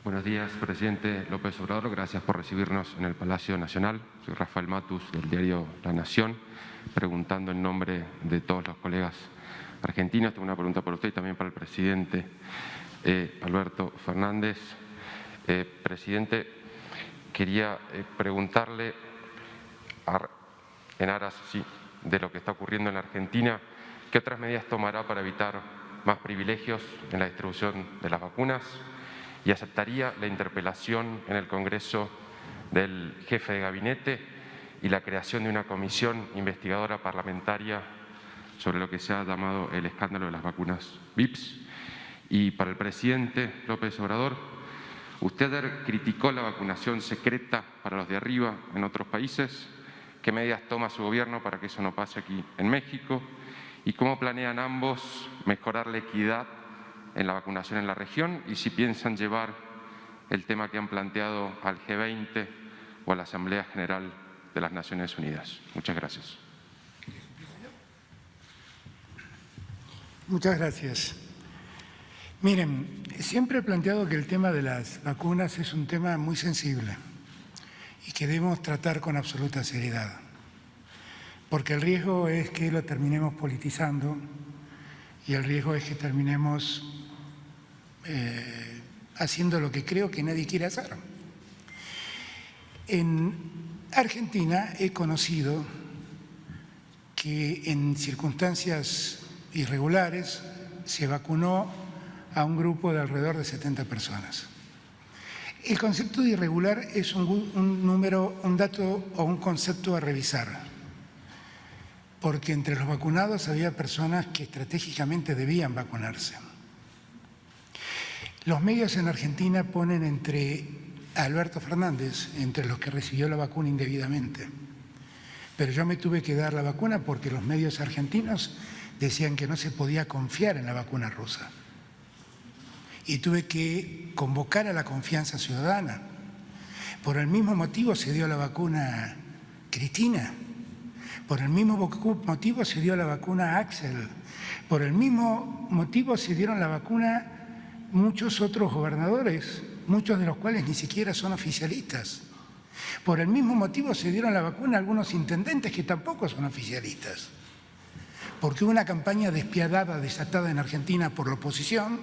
Buenos días, presidente López Obrador. Gracias por recibirnos en el Palacio Nacional. Soy Rafael Matus, del diario La Nación, preguntando en nombre de todos los colegas argentinos. Tengo una pregunta para usted y también para el presidente Alberto Fernández. Presidente, quería preguntarle, en aras de lo que está ocurriendo en la Argentina, ¿qué otras medidas tomará para evitar más privilegios en la distribución de las vacunas? ¿Y aceptaría la interpelación en el Congreso del jefe de gabinete y la creación de una comisión investigadora parlamentaria sobre lo que se ha llamado el escándalo de las vacunas VIPS? Y para el presidente López Obrador, usted ayer criticó la vacunación secreta para los de arriba en otros países. ¿Qué medidas toma su gobierno para que eso no pase aquí en México? ¿Y cómo planean ambos mejorar la equidad en la vacunación en la región? Y si piensan llevar el tema que han planteado al G20 o a la Asamblea General de las Naciones Unidas. Muchas gracias. Muchas gracias. Miren, siempre he planteado que el tema de las vacunas es un tema muy sensible y que debemos tratar con absoluta seriedad, porque el riesgo es que lo terminemos politizando y el riesgo es que terminemos haciendo lo que creo que nadie quiere hacer. En Argentina he conocido que en circunstancias irregulares se vacunó a un grupo de alrededor de 70 personas. El concepto de irregular es un número, un dato o un concepto a revisar, porque entre los vacunados había personas que estratégicamente debían vacunarse. Los medios en Argentina ponen a Alberto Fernández entre los que recibió la vacuna indebidamente, pero yo me tuve que dar la vacuna porque los medios argentinos decían que no se podía confiar en la vacuna rusa. Y tuve que convocar a la confianza ciudadana. Por el mismo motivo se dio la vacuna Cristina, por el mismo motivo se dio la vacuna Axel, por el mismo motivo se dieron la vacuna muchos otros gobernadores, muchos de los cuales ni siquiera son oficialistas. Por el mismo motivo se dieron la vacuna algunos intendentes que tampoco son oficialistas. Porque hubo una campaña despiadada, desatada en Argentina por la oposición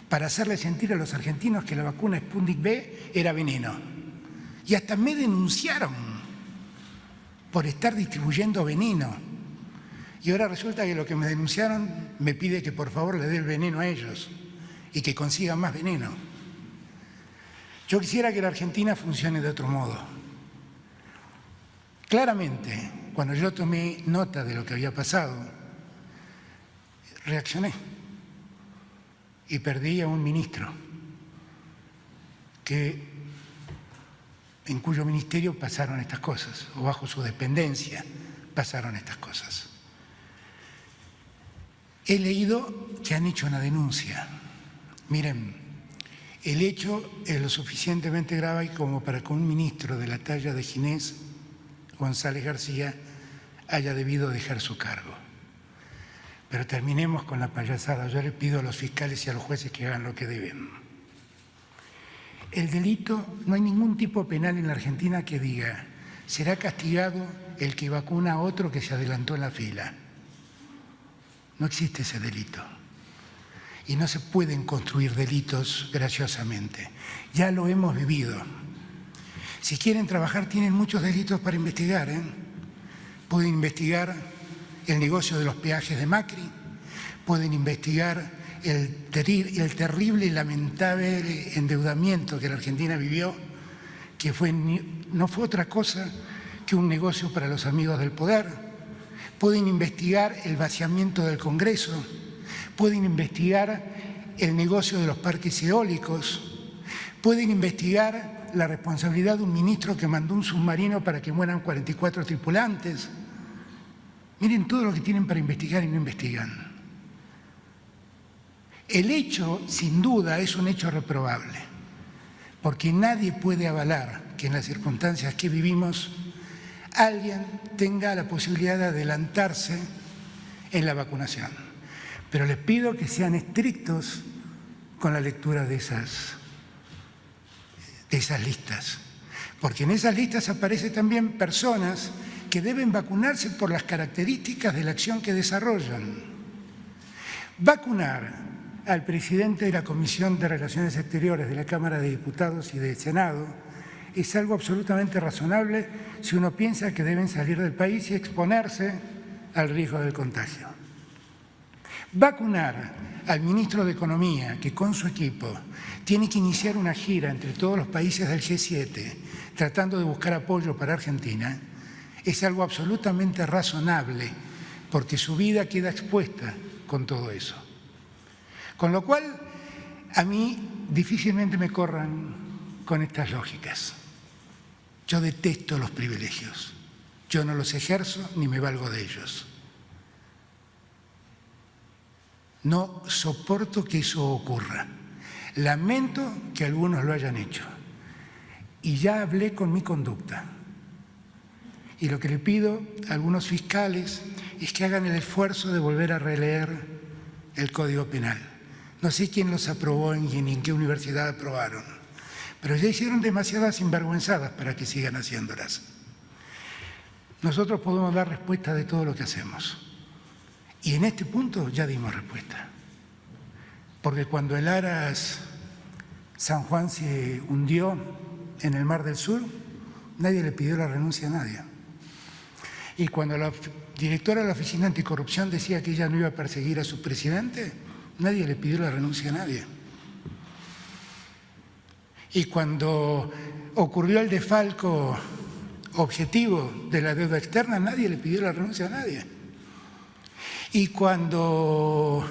para hacerle sentir a los argentinos que la vacuna Sputnik V era veneno. Y hasta me denunciaron por estar distribuyendo veneno. Y ahora resulta que lo que me denunciaron me pide que por favor le dé el veneno a ellos y que consigan más veneno. Yo quisiera que la Argentina funcione de otro modo. Claramente, cuando yo tomé nota de lo que había pasado, reaccioné y perdí a un ministro en cuyo ministerio pasaron estas cosas, o bajo su dependencia pasaron estas cosas. He leído que han hecho una denuncia. Miren, el hecho es lo suficientemente grave como para que un ministro de la talla de Ginés González García haya debido dejar su cargo. Pero terminemos con la payasada. Yo les pido a los fiscales y a los jueces que hagan lo que deben. El delito, no hay ningún tipo penal en la Argentina que diga será castigado el que vacuna a otro que se adelantó en la fila. No existe ese delito. Y no se pueden construir delitos graciosamente. Ya lo hemos vivido. Si quieren trabajar, tienen muchos delitos para investigar. Pueden investigar el negocio de los peajes de Macri, pueden investigar el terrible y lamentable endeudamiento que la Argentina vivió, que no fue otra cosa que un negocio para los amigos del poder. Pueden investigar el vaciamiento del Congreso, pueden investigar el negocio de los parques eólicos, pueden investigar la responsabilidad de un ministro que mandó un submarino para que mueran 44 tripulantes. Miren todo lo que tienen para investigar y no investigan. El hecho, sin duda, es un hecho reprobable, porque nadie puede avalar que en las circunstancias que vivimos alguien tenga la posibilidad de adelantarse en la vacunación. Pero les pido que sean estrictos con la lectura de esas de esas listas, porque en esas listas aparecen también personas que deben vacunarse por las características de la acción que desarrollan. Vacunar al presidente de la Comisión de Relaciones Exteriores de la Cámara de Diputados y del Senado es algo absolutamente razonable si uno piensa que deben salir del país y exponerse al riesgo del contagio. Vacunar al ministro de Economía, que con su equipo tiene que iniciar una gira entre todos los países del G7 tratando de buscar apoyo para Argentina, es algo absolutamente razonable porque su vida queda expuesta con todo eso. Con lo cual, a mí difícilmente me corran con estas lógicas. Yo detesto los privilegios. Yo no los ejerzo ni me valgo de ellos. No soporto que eso ocurra. Lamento que algunos lo hayan hecho. Y ya hablé con mi conducta. Y lo que le pido a algunos fiscales es que hagan el esfuerzo de volver a releer el Código Penal. No sé quién los aprobó y en qué universidad aprobaron, pero ya hicieron demasiadas sinvergüenzadas para que sigan haciéndolas. Nosotros podemos dar respuesta de todo lo que hacemos. Y en este punto ya dimos respuesta. Porque cuando el Aras San Juan se hundió en el Mar del Sur, nadie le pidió la renuncia a nadie. Y cuando la directora de la Oficina Anticorrupción decía que ella no iba a perseguir a su presidente, nadie le pidió la renuncia a nadie. Y cuando ocurrió el desfalco objetivo de la deuda externa, nadie le pidió la renuncia a nadie. Y cuando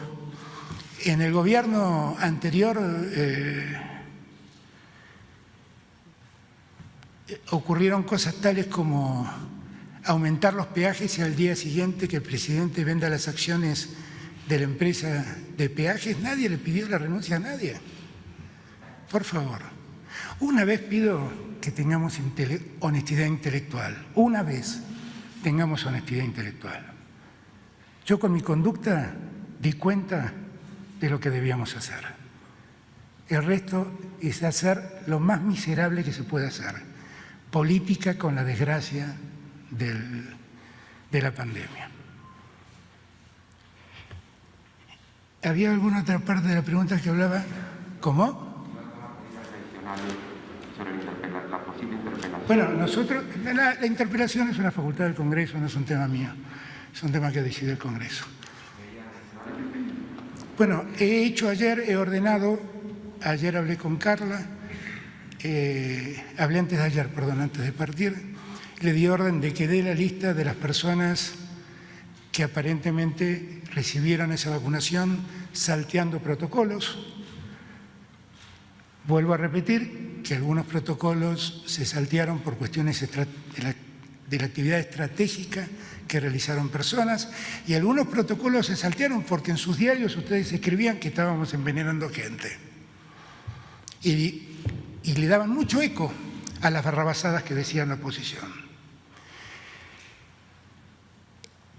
en el gobierno anterior ocurrieron cosas tales como aumentar los peajes y al día siguiente que el presidente venda las acciones de la empresa de peajes, nadie le pidió la renuncia a nadie. Por favor, una vez pido que tengamos honestidad intelectual, una vez tengamos honestidad intelectual. Yo con mi conducta di cuenta de lo que debíamos hacer. El resto es hacer lo más miserable que se puede hacer, política con la desgracia de la pandemia. ¿Había alguna otra parte de la pregunta que hablaba? ¿Cómo? La posible interpelación. Bueno, nosotros, la interpelación es una facultad del Congreso, no es un tema mío, es un tema que decide el Congreso. Bueno, he ordenado, ayer hablé con Carla, hablé antes de ayer, perdón, antes de partir, le di orden de que dé la lista de las personas que aparentemente recibieron esa vacunación salteando protocolos. Vuelvo a repetir que algunos protocolos se saltearon por cuestiones de la actividad estratégica que realizaron personas y algunos protocolos se saltearon porque en sus diarios ustedes escribían que estábamos envenenando gente y le daban mucho eco a las barrabasadas que decían la oposición.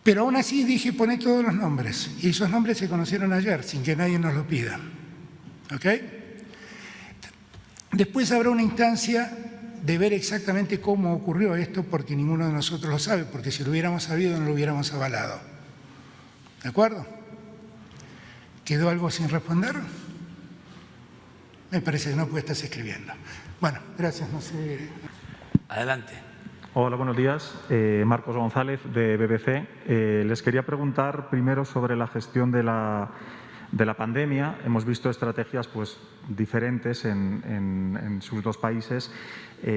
Pero aún así dije, poné todos los nombres y esos nombres se conocieron ayer sin que nadie nos lo pida. ¿Ok? Después habrá una instancia de ver exactamente cómo ocurrió esto porque ninguno de nosotros lo sabe, porque si lo hubiéramos sabido no lo hubiéramos avalado. ¿De acuerdo? ¿Quedó algo sin responder? Me parece que no, porque estás escribiendo. Bueno, gracias, no sé. Adelante. Hola, buenos días. Marcos González, de BBC. Les quería preguntar primero sobre la gestión de la pandemia. Hemos visto estrategias diferentes en sus dos países.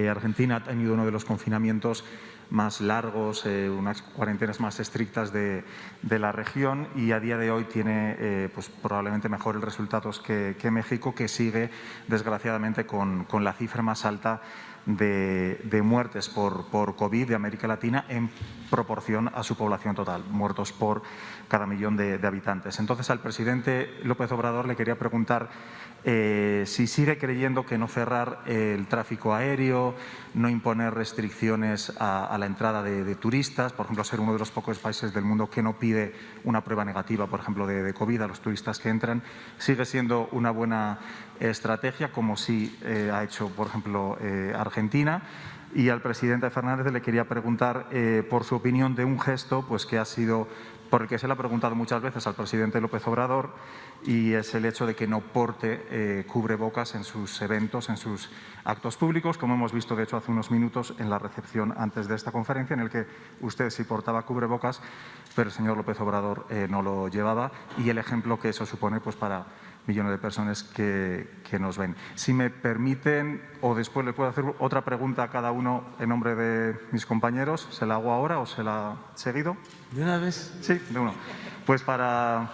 Argentina ha tenido uno de los confinamientos más largos, unas cuarentenas más estrictas de la región y a día de hoy tiene probablemente mejores resultados que México, que sigue desgraciadamente con la cifra más alta de muertes por COVID de América Latina en proporción a su población total, muertos por cada millón de habitantes. Entonces, al presidente López Obrador le quería preguntar si sigue creyendo que no cerrar el tráfico aéreo, no imponer restricciones a la entrada de turistas, por ejemplo, ser uno de los pocos países del mundo que no pide una prueba negativa, por ejemplo, de COVID a los turistas que entran, sigue siendo una buena estrategia, como sí ha hecho, por ejemplo, Argentina. Y al presidente Fernández le quería preguntar por su opinión de un gesto pues, que ha sido, por el que se le ha preguntado muchas veces al presidente López Obrador, y es el hecho de que no porte cubrebocas en sus eventos, en sus actos públicos, como hemos visto, de hecho, hace unos minutos en la recepción antes de esta conferencia, en el que usted sí portaba cubrebocas, pero el señor López Obrador no lo llevaba, y el ejemplo que eso supone pues, para millones de personas que nos ven. Si me permiten, o después le puedo hacer otra pregunta a cada uno en nombre de mis compañeros, ¿se la hago ahora o se la seguido? ¿De una vez? Sí, de uno. Pues para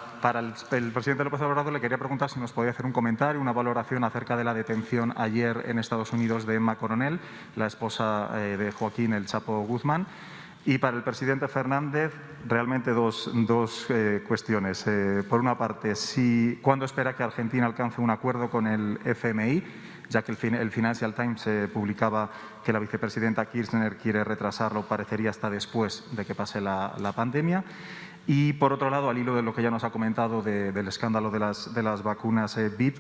el presidente López Obrador le quería preguntar si nos podía hacer un comentario, una valoración acerca de la detención ayer en Estados Unidos de Emma Coronel, la esposa de Joaquín El Chapo Guzmán. Y para el presidente Fernández, realmente dos cuestiones. Por una parte, ¿cuándo espera que Argentina alcance un acuerdo con el FMI? Ya que el Financial Times publicaba que la vicepresidenta Kirchner quiere retrasarlo, parecería hasta después de que pase la pandemia. Y, por otro lado, al hilo de lo que ya nos ha comentado del escándalo de las vacunas VIP,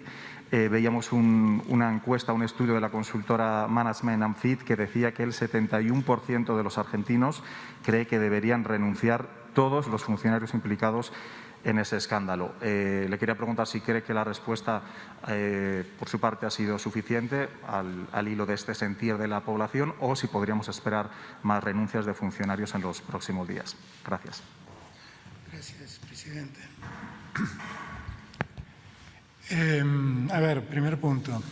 veíamos una encuesta, un estudio de la consultora Management and Fit que decía que el 71% de los argentinos cree que deberían renunciar todos los funcionarios implicados en ese escándalo. Le quería preguntar si cree que la respuesta por su parte ha sido suficiente al hilo de este sentir de la población, o si podríamos esperar más renuncias de funcionarios en los próximos días. Gracias. Gracias, presidente. A ver, primer punto.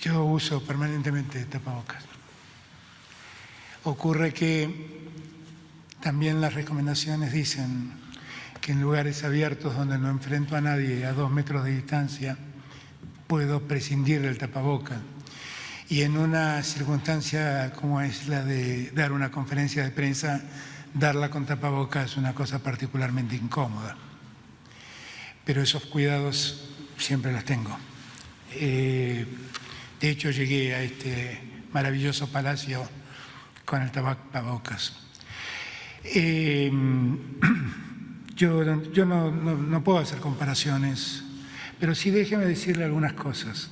Yo uso permanentemente tapabocas. Ocurre que también las recomendaciones dicen que en lugares abiertos donde no enfrento a nadie a 2 metros de distancia puedo prescindir del tapabocas. Y en una circunstancia como es la de dar una conferencia de prensa, darla con tapabocas es una cosa particularmente incómoda. Pero esos cuidados siempre los tengo. De hecho, llegué a este maravilloso palacio con el tapabocas. Yo no puedo hacer comparaciones, pero sí déjeme decirle algunas cosas.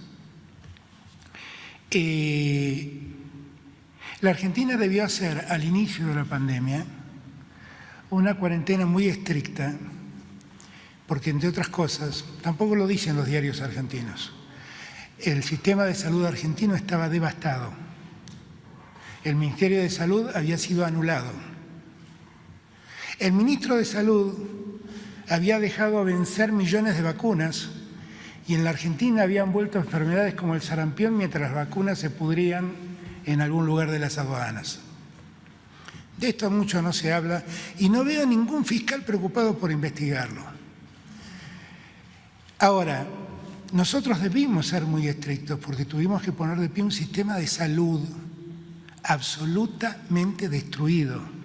La Argentina debió hacer al inicio de la pandemia una cuarentena muy estricta, porque, entre otras cosas, tampoco lo dicen los diarios argentinos, el sistema de salud argentino estaba devastado. El Ministerio de Salud había sido anulado. El ministro de Salud había dejado vencer millones de vacunas y en la Argentina habían vuelto enfermedades como el sarampión mientras las vacunas se pudrían en algún lugar de las aduanas. De esto mucho no se habla y no veo ningún fiscal preocupado por investigarlo. Ahora, nosotros debimos ser muy estrictos porque tuvimos que poner de pie un sistema de salud absolutamente destruido.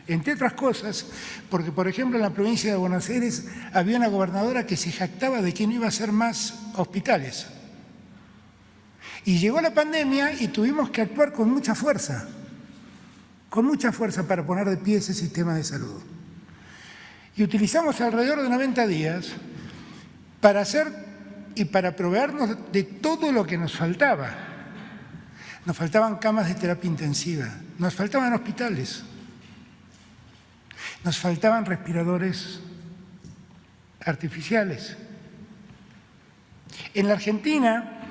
Entre otras cosas, porque, por ejemplo, en la provincia de Buenos Aires había una gobernadora que se jactaba de que no iba a hacer más hospitales. Y llegó la pandemia y tuvimos que actuar con mucha fuerza para poner de pie ese sistema de salud. Y utilizamos alrededor de 90 días para hacer y para proveernos de todo lo que nos faltaba. Nos faltaban camas de terapia intensiva, nos faltaban hospitales. Nos faltaban respiradores artificiales. En la Argentina,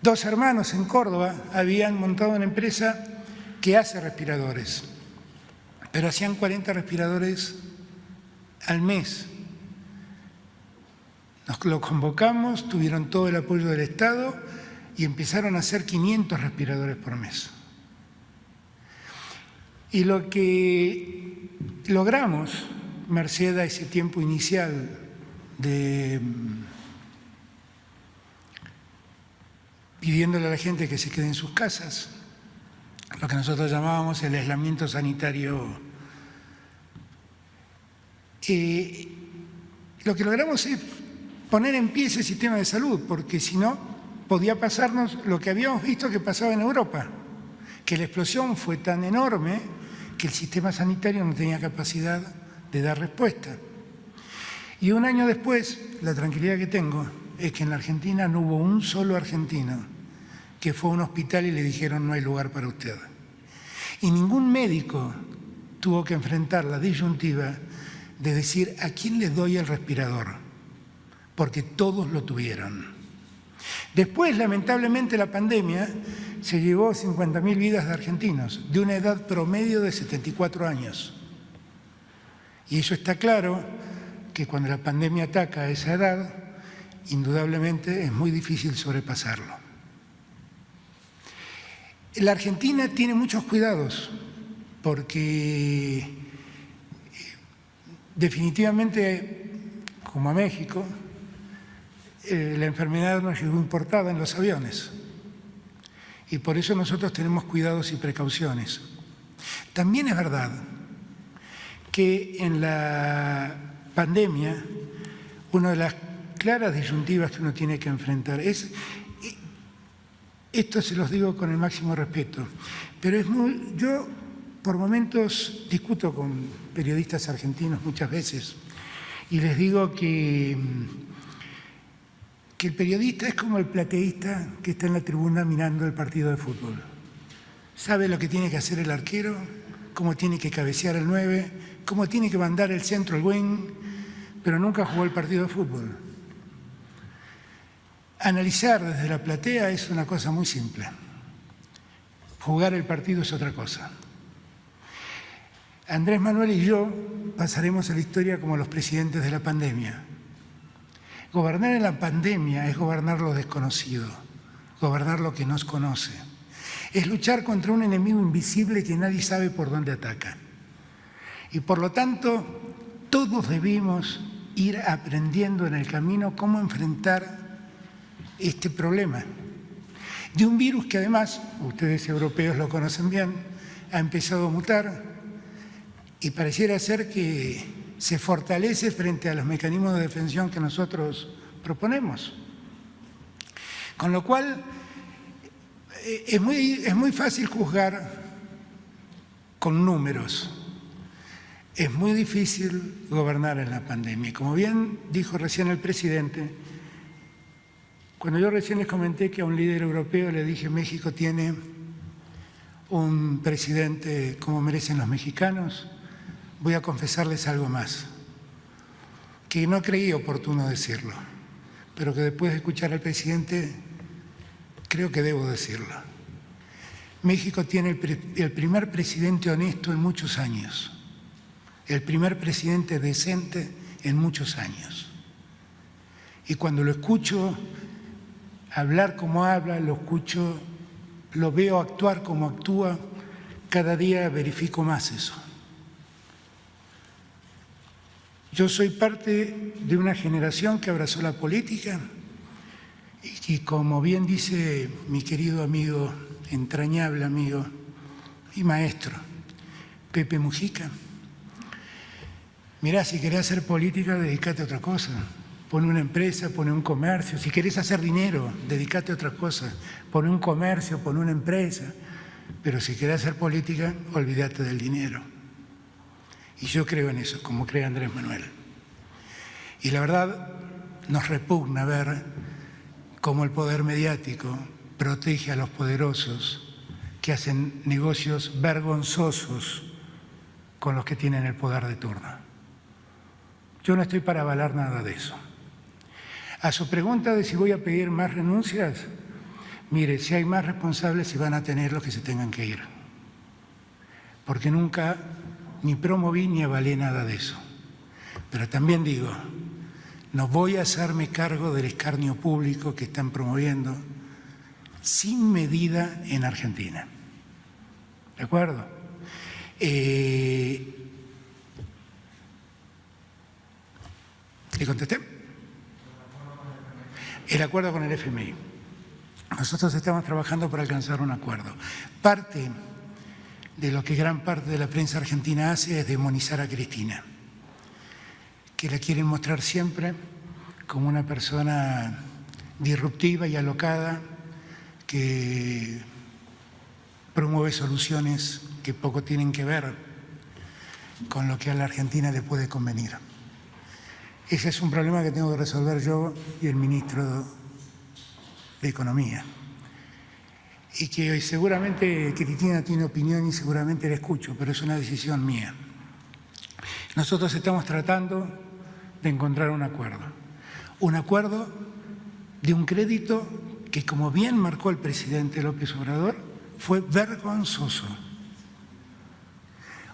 2 hermanos en Córdoba habían montado una empresa que hace respiradores, pero hacían 40 respiradores al mes. Nos lo convocamos, tuvieron todo el apoyo del Estado y empezaron a hacer 500 respiradores por mes. Y lo que logramos, merced a ese tiempo inicial de pidiéndole a la gente que se quede en sus casas, lo que nosotros llamábamos el aislamiento sanitario, lo que logramos es poner en pie ese sistema de salud, porque si no, podía pasarnos lo que habíamos visto que pasaba en Europa, que la explosión fue tan enorme que el sistema sanitario no tenía capacidad de dar respuesta. Y un año después, la tranquilidad que tengo es que en la Argentina no hubo un solo argentino que fue a un hospital y le dijeron no hay lugar para usted. Y ningún médico tuvo que enfrentar la disyuntiva de decir a quién le doy el respirador, porque todos lo tuvieron. Después, lamentablemente, la pandemia se llevó 50.000 vidas de argentinos, de una edad promedio de 74 años. Y eso está claro, que cuando la pandemia ataca a esa edad, indudablemente es muy difícil sobrepasarlo. La Argentina tiene muchos cuidados, porque definitivamente, como a México, la enfermedad nos llegó importada en los aviones y por eso nosotros tenemos cuidados y precauciones. También es verdad que en la pandemia una de las claras disyuntivas que uno tiene que enfrentar es, esto se los digo con el máximo respeto, pero yo por momentos discuto con periodistas argentinos muchas veces y les digo que el periodista es como el plateísta que está en la tribuna mirando el partido de fútbol. Sabe lo que tiene que hacer el arquero, cómo tiene que cabecear el 9, cómo tiene que mandar el centro al wing, pero nunca jugó el partido de fútbol. Analizar desde la platea es una cosa muy simple. Jugar el partido es otra cosa. Andrés Manuel y yo pasaremos a la historia como los presidentes de la pandemia. Gobernar en la pandemia es gobernar lo desconocido, gobernar lo que nos conoce. Es luchar contra un enemigo invisible que nadie sabe por dónde ataca. Y por lo tanto, todos debimos ir aprendiendo en el camino cómo enfrentar este problema. De un virus que además, ustedes europeos lo conocen bien, ha empezado a mutar y pareciera ser que se fortalece frente a los mecanismos de defensa que nosotros proponemos. Con lo cual, es muy fácil juzgar con números. Es muy difícil gobernar en la pandemia. Como bien dijo recién el presidente, cuando yo recién les comenté que a un líder europeo le dije México tiene un presidente como merecen los mexicanos, voy a confesarles algo más, que no creí oportuno decirlo, pero que después de escuchar al presidente creo que debo decirlo. México tiene el primer presidente honesto en muchos años, el primer presidente decente en muchos años. Y cuando lo escucho hablar como habla, lo veo actuar como actúa, cada día verifico más eso. Yo soy parte de una generación que abrazó la política y como bien dice mi querido amigo, entrañable amigo y maestro, Pepe Mujica, mirá, si querés hacer política, dedícate a otra cosa. Pone una empresa, pone un comercio. Si querés hacer dinero, dedícate a otra cosa. Pone un comercio, pone una empresa. Pero si querés hacer política, olvídate del dinero. Y yo creo en eso, como cree Andrés Manuel. Y la verdad, nos repugna ver cómo el poder mediático protege a los poderosos que hacen negocios vergonzosos con los que tienen el poder de turno. Yo no estoy para avalar nada de eso. A su pregunta de si voy a pedir más renuncias, mire, si hay más responsables se van a tener los que se tengan que ir. Porque nunca ni promoví ni avalé nada de eso. Pero también digo, no voy a hacerme cargo del escarnio público que están promoviendo sin medida en Argentina. ¿De acuerdo? ¿Le contesté? El acuerdo con el FMI. Nosotros estamos trabajando para alcanzar un acuerdo. Parte de lo que gran parte de la prensa argentina hace es demonizar a Cristina, que la quieren mostrar siempre como una persona disruptiva y alocada que promueve soluciones que poco tienen que ver con lo que a la Argentina le puede convenir. Ese es un problema que tengo que resolver yo y el ministro de Economía. Y que hoy seguramente Cristina tiene opinión y seguramente la escucho, pero es una decisión mía. Nosotros estamos tratando de encontrar un acuerdo de un crédito que, como bien marcó el presidente López Obrador, fue vergonzoso.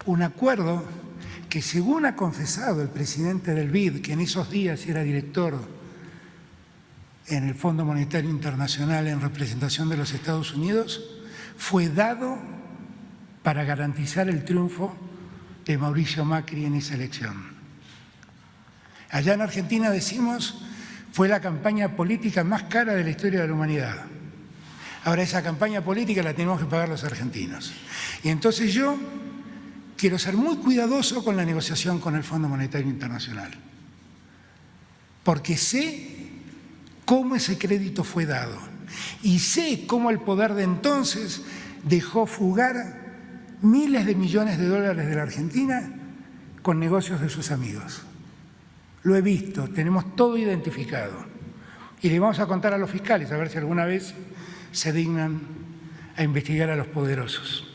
Un acuerdo que, según ha confesado el presidente del BID, que en esos días era director en el Fondo Monetario Internacional en representación de los Estados Unidos, fue dado para garantizar el triunfo de Mauricio Macri en esa elección. Allá en Argentina decimos, fue la campaña política más cara de la historia de la humanidad. Ahora esa campaña política la tenemos que pagar los argentinos. Y entonces yo quiero ser muy cuidadoso con la negociación con el Fondo Monetario Internacional, porque sé cómo ese crédito fue dado y sé cómo el poder de entonces dejó fugar miles de millones de dólares de la Argentina con negocios de sus amigos. Lo he visto, tenemos todo identificado y le vamos a contar a los fiscales a ver si alguna vez se dignan a investigar a los poderosos.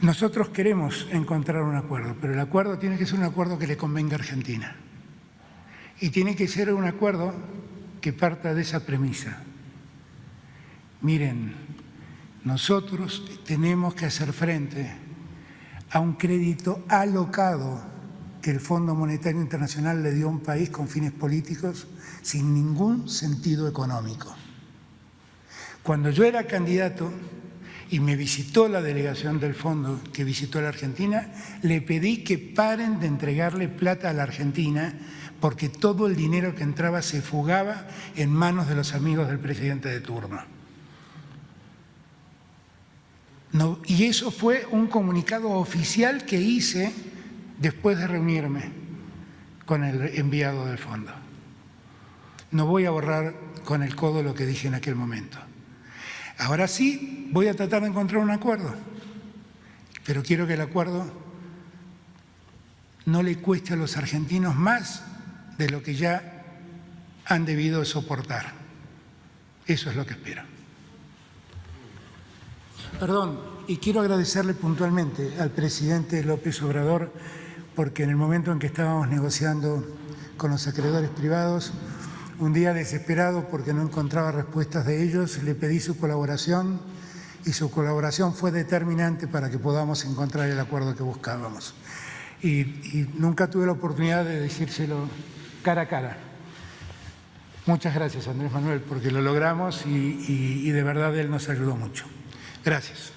Nosotros queremos encontrar un acuerdo, pero el acuerdo tiene que ser un acuerdo que le convenga a Argentina. Y tiene que ser un acuerdo que parta de esa premisa. Miren, nosotros tenemos que hacer frente a un crédito alocado que el Fondo Monetario Internacional le dio a un país con fines políticos sin ningún sentido económico. Cuando yo era candidato y me visitó la delegación del fondo que visitó la Argentina, le pedí que paren de entregarle plata a la Argentina porque todo el dinero que entraba se fugaba en manos de los amigos del presidente de turno. No, y eso fue un comunicado oficial que hice después de reunirme con el enviado del fondo. No voy a borrar con el codo lo que dije en aquel momento. Ahora sí voy a tratar de encontrar un acuerdo, pero quiero que el acuerdo no le cueste a los argentinos más de lo que ya han debido soportar. Eso es lo que espero. Perdón, y quiero agradecerle puntualmente al presidente López Obrador porque en el momento en que estábamos negociando con los acreedores privados, un día desesperado porque no encontraba respuestas de ellos, le pedí su colaboración y su colaboración fue determinante para que podamos encontrar el acuerdo que buscábamos. Y nunca tuve la oportunidad de decírselo cara a cara. Muchas gracias, Andrés Manuel, porque lo logramos y de verdad él nos ayudó mucho. Gracias.